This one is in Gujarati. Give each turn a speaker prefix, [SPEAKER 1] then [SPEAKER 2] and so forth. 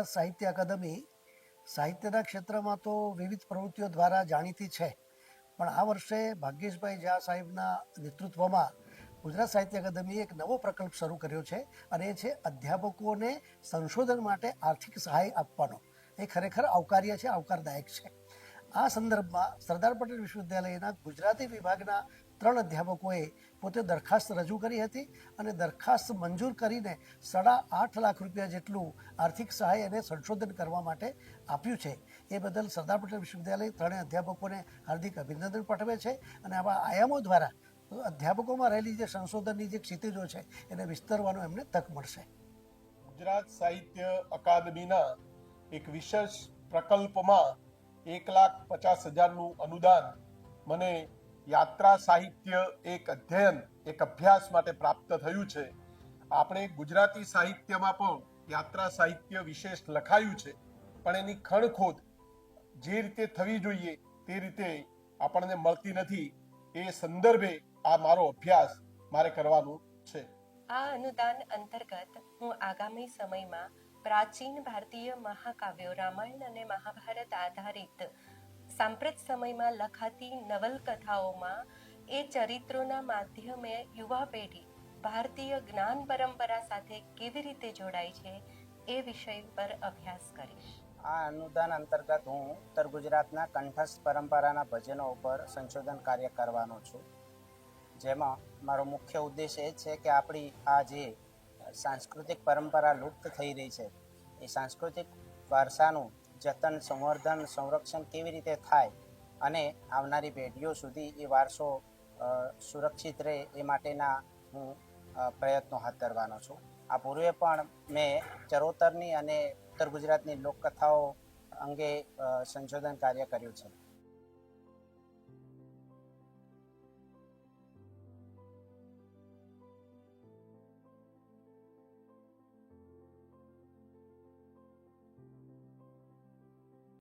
[SPEAKER 1] ગુજરાત સાહિત્ય અકાદમી સાહિત્યના ક્ષેત્રમાં તો વિવિધ પ્રવૃત્તિઓ દ્વારા જાણીતી છે, પણ આ વર્ષે ભાગ્યેશભાઈ ઝા સાહેબના નેતૃત્વમાં ગુજરાત સાહિત્ય અકાદમીએ એક નવો પ્રકલ્પ શરૂ કર્યો છે અને એ છે અધ્યાપકોને સંશોધન માટે આર્થિક સહાય આપવાનો. એ ખરેખર આવકાર્ય છે, આવકારદાયક છે. આ સંદર્ભમાં સરદાર પટેલ વિશ્વવિદ્યાલયના ગુજરાતી વિભાગના 3 અધ્યાપકોએ પોતે દરખાસ્ત રજૂ કરી હતી અને દરખાસ્ત મંજૂર કરીને 8.5 લાખ રૂપિયા જેટલું આર્થિક સહાય અને સંશોધન કરવા માટે આપ્યું છે. એ બદલ સરદાર પટેલ વિશ્વવિદ્યાલય 3 અધ્યાપકોને હાર્દિક અભિનંદન પાઠવે છે અને આવા આયામો દ્વારા અધ્યાપકોમાં રહેલી જે સંશોધનની જે ક્ષિતિજો છે એને વિસ્તરવાનો એમને તક મળશે.
[SPEAKER 2] ગુજરાત સાહિત્ય અકાદમીના એક વિશેષ પ્રકલ્પમાં 1,50,000નું અનુદાન મને યાત્રા સાહિત્ય એક અધ્યયન એક અભ્યાસ માટે પ્રાપ્ત થયું છે. આપણે ગુજરાતી સાહિત્યમાં પણ યાત્રા સાહિત્ય વિશેષ લખાયું છે, પણ એની ખણખોદ જે રીતે થવી જોઈએ તે રીતે આપણને મળતી નથી. એ સંદર્ભે આ મારો અભ્યાસ મારે કરવાનું છે.
[SPEAKER 3] આ અનુદાન અંતર્ગત હું આગામી સમયમાં પ્રાચીન ભારતીય મહાકાવ્યો રામાયણ અને મહાભારત આધારિત સાંપ્રત સમયમાં લખાતી નવલકથાઓમાં એ ચરિત્રોના માધ્યમે યુવા પેઢી ભારતીય જ્ઞાન પરંપરા સાથે કેવી રીતે જોડાય છે એ વિષય પર અભ્યાસ કરીશ.
[SPEAKER 4] આ અનુદાન અંતર્ગત હું ઉત્તર ગુજરાતના કંઠસ્થ પરંપરાના ભજનો ઉપર સંશોધન કાર્ય કરવાનો છું, જેમાં મારો મુખ્ય ઉદ્દેશ એ છે કે આપણી આ જે સાંસ્કૃતિક પરંપરા લુપ્ત થઈ રહી છે એ સાંસ્કૃતિક વારસાનું જતન, સંવર્ધન, સંરક્ષણ કેવી રીતે થાય અને આવનારી પેઢીઓ સુધી એ વારસો સુરક્ષિત રહે એ માટેના હું પ્રયત્નો હાથ ધરવાનો છું. આ પૂર્વે પણ મેં ચરોતરની અને ઉત્તર ગુજરાતની લોકકથાઓ અંગે સંશોધન કાર્ય કર્યું છે.